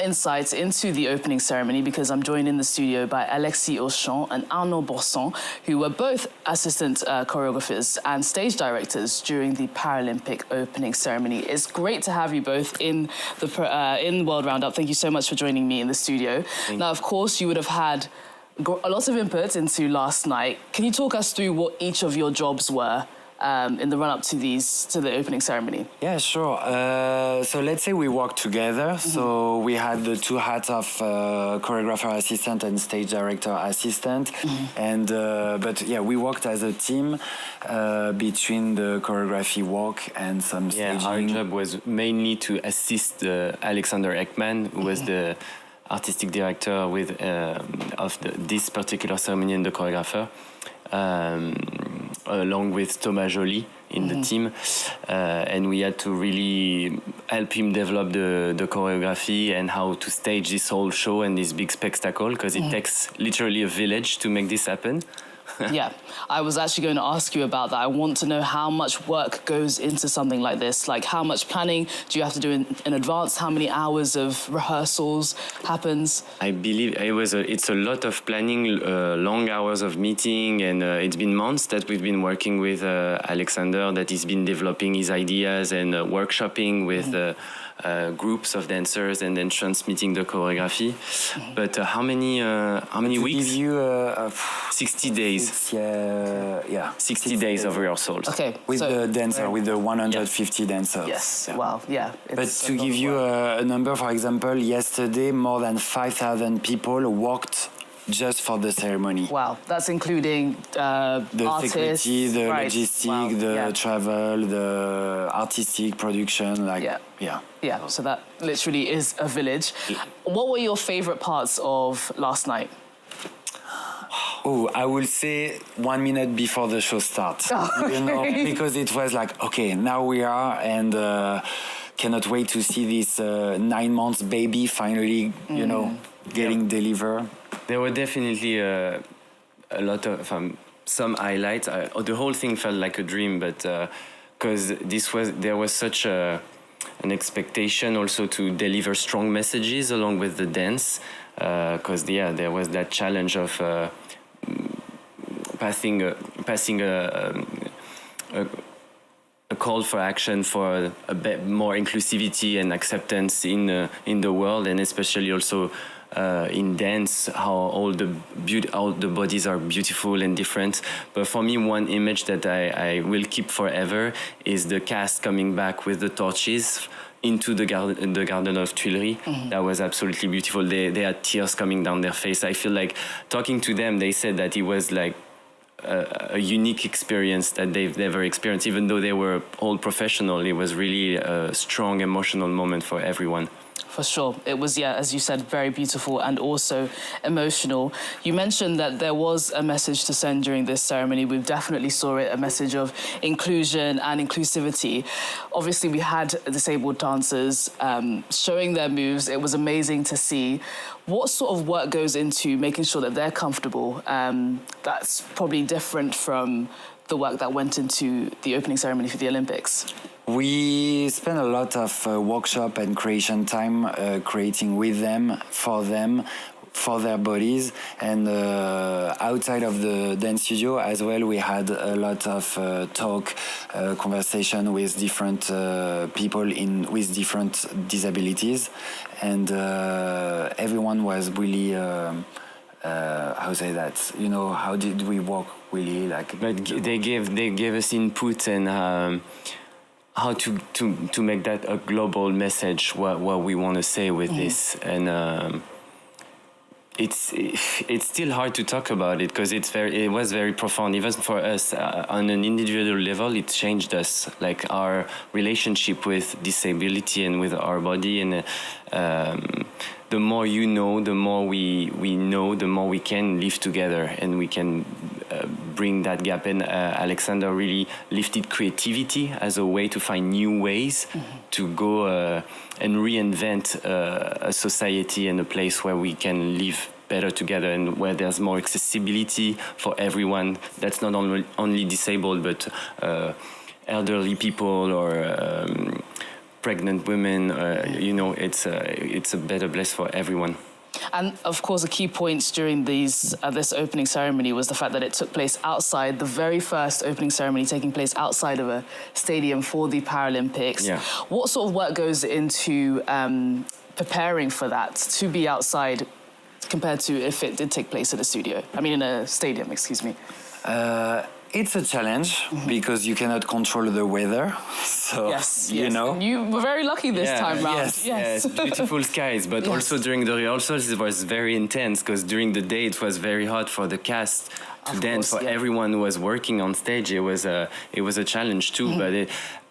Insights into the opening ceremony because I'm joined in the studio by Alexis Auchan and Arnaud Borson, who were both assistant choreographers and stage directors during the Paralympic opening ceremony. It's great to have you both in the World Roundup. Thank you so much for joining me in the studio. Now, of course, you would have had a lot of input into last night. Can you talk us through what each of your jobs were in the run-up to the opening ceremony? Yeah, sure. So let's say we worked together. So we had the two hats of choreographer assistant and stage director assistant. And but yeah, we worked as a team between the choreography work and some staging. Yeah, our job was mainly to assist Alexander Ekman, who was the artistic director of this particular ceremony and the choreographer. Along with Thomas Joly in the team, and we had to really help him develop the choreography and how to stage this whole show and this big spectacle, because it takes literally a village to make this happen. Yeah, I was actually going to ask you about that. I want to know how much work goes into something like this. Like, how much planning do you have to do in advance? How many hours of rehearsals happens? I believe it's a lot of planning, long hours of meeting, and it's been months that we've been working with Alexander, that he's been developing his ideas and workshopping with groups of dancers and then transmitting the choreography. But how many weeks? Give you 60 days. 60 days of rehearsals. Okay. With the dancer, with the 150 dancers. Yes. Yeah. Wow. Yeah. But to give you a number, for example, yesterday more than 5,000 people worked just for the ceremony. Wow, that's including the artists, security, the right. logistic, the travel, the artistic production, Yeah, so that literally is a village. What were your favorite parts of last night? Oh, I will say 1 minute before the show starts. Because it was like, okay, now we are, and cannot wait to see this 9 months baby finally, getting delivered. There were definitely a lot of some highlights. The whole thing felt like a dream, but because there was such an expectation also to deliver strong messages along with the dance. Because there was that challenge of passing a call for action for a bit more inclusivity and acceptance in the world, and especially also in dance, how all the bodies are beautiful and different. But for me, one image that I will keep forever is the cast coming back with the torches into the garden of Tuileries. That was absolutely beautiful. They had tears coming down their face. I feel like talking to them, they said that it was like a unique experience that they've never experienced. Even though they were all professional, it was really a strong emotional moment for everyone. For sure. It was, as you said, very beautiful and also emotional. You mentioned that there was a message to send during this ceremony. We definitely saw it, a message of inclusion and inclusivity. Obviously, we had disabled dancers showing their moves. It was amazing to see. What sort of work goes into making sure that they're comfortable? That's probably different from the work that went into the opening ceremony for the Olympics. We spent a lot of workshop and creation time creating with them, for their bodies. And outside of the dance studio as well, we had a lot of conversation with different people with different disabilities. And everyone was really... how say that? How did we work really? But they gave us input and how to make that a global message. What we want to say with this, and it's still hard to talk about it because it was very profound even for us on an individual level. It changed us, like our relationship with disability and with our body, and the more you know, the more we know, the more we can live together and we can bring that gap. And Alexander really lifted creativity as a way to find new ways to go and reinvent a society and a place where we can live better together and where there's more accessibility for everyone that's not only disabled but elderly people or pregnant women. You know, it's a better place for everyone. And of course, a key point during this opening ceremony was the fact that it took place outside, the very first opening ceremony taking place outside of a stadium for the Paralympics. Yeah. What sort of work goes into preparing for that, to be outside, compared to if it did take place in a studio? I mean, in a stadium, excuse me. It's a challenge because you cannot control the weather. So, Yes, you know. And you were very lucky this time round. yes. Beautiful skies, but also during the rehearsals it was very intense because during the day it was very hot for the cast to dance. For everyone who was working on stage, it was a challenge too. But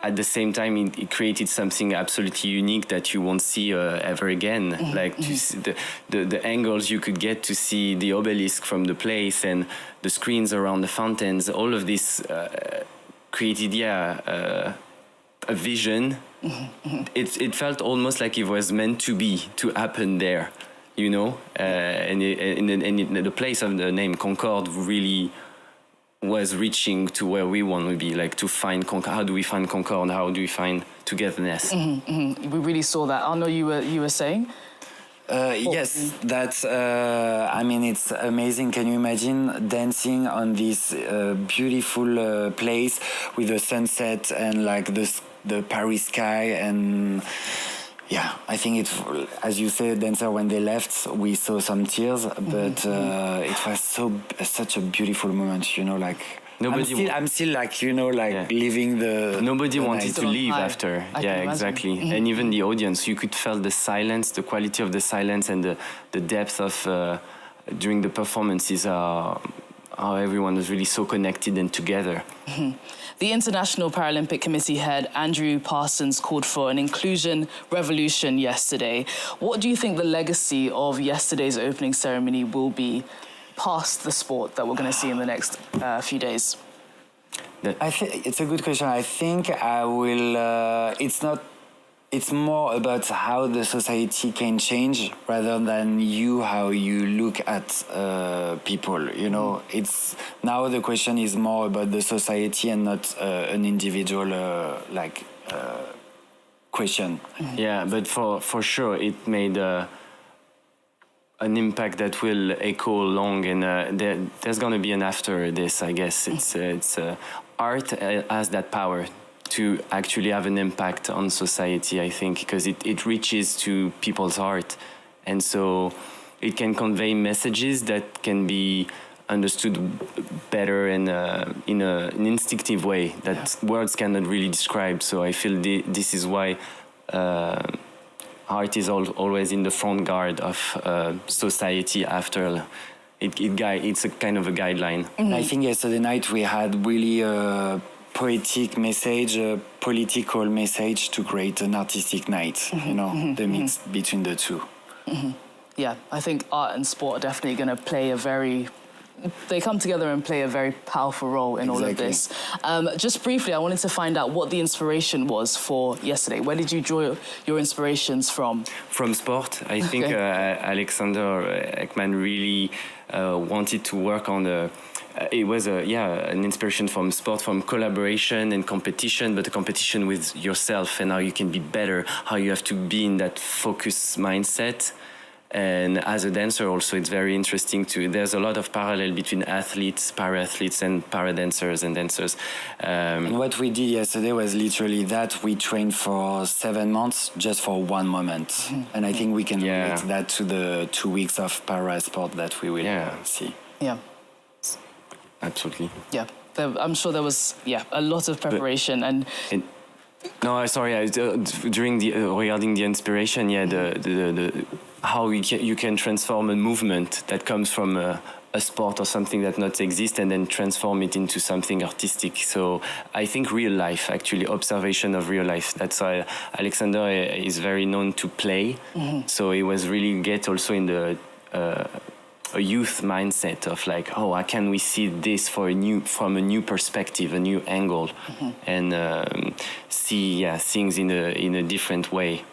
at the same time, it created something absolutely unique that you won't see ever again. Like to see the angles you could get to see the obelisk from the place and the screens around the fountains. All of this created, a vision. It felt almost like it was meant to happen there, you know. And the place of the name Concorde really was reaching to where we want to be, like to find Concorde. How do we find Concorde? How do we find togetherness? We really saw that. Arno, you were saying? Yes, that's. I mean, it's amazing. Can you imagine dancing on this beautiful place with the sunset and like the Paris sky? And yeah, I think it. As you say, dancer, when they left, we saw some tears, but it was such a beautiful moment. You know, like. I'm still like, you know, like living the. Nobody wanted to leave high. after. I can exactly. imagine. And even the audience, you could feel the silence, the quality of the silence, and the depth of during the performances. How everyone was really so connected and together. The International Paralympic Committee head, Andrew Parsons, called for an inclusion revolution yesterday. What do you think the legacy of yesterday's opening ceremony will be past the sport that we're going to see in the next few days? I think it's a good question. I think I will. It's more about how the society can change rather than how you look at people. You know, it's now the question is more about the society and not an individual question. Yeah, but for sure it made an impact that will echo long, and there's going to be an after this. I guess it's art has that power to actually have an impact on society, I think, because it reaches to people's heart. And so it can convey messages that can be understood better and in an instinctive way that words cannot really describe. So I feel this is why art is always in the front guard of society after. It's a kind of a guideline. I think yesterday night we had really poetic message, a political message to create an artistic night, you know, the mix between the two. Yeah, I think art and sport are definitely going to play they come together and play a very powerful role in all of this. Just briefly, I wanted to find out what the inspiration was for yesterday. Where did you draw your inspirations from? From sport. I think Alexander Ekman really wanted to work on it was an inspiration from sport, from collaboration and competition, but a competition with yourself and how you can be better, how you have to be in that focus mindset. And as a dancer also, it's very interesting there's a lot of parallel between athletes, para-athletes and para-dancers and dancers. And what we did yesterday was literally that. We trained for 7 months just for one moment. And I think we can relate that to the 2 weeks of para-sport that we will see. Yeah. Absolutely. Yeah. I'm sure there was, a lot of preparation No, sorry. Regarding the inspiration, the how you can transform a movement that comes from a sport or something that not exist and then transform it into something artistic. So I think real life, actually, observation of real life. That's why Alexander is very known to play. So he was really get also in the a youth mindset of like, how can we see this from a new perspective, a new angle, and see things in a different way.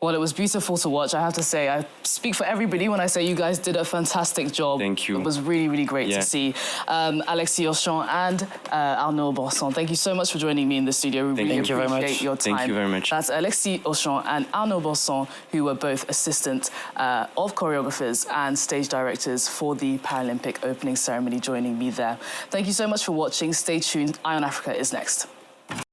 Well, it was beautiful to watch. I have to say, I speak for everybody when I say you guys did a fantastic job. Thank you. It was really, really great Yeah. to see. Alexis Auchan and Arnaud Borson, thank you so much for joining me in the studio. We really Thank you very much. appreciate your time. Thank you very much. That's Alexis Auchan and Arnaud Borson, who were both assistant of choreographers and stage directors for the Paralympic opening ceremony, joining me there. Thank you so much for watching. Stay tuned. Eye on Africa is next.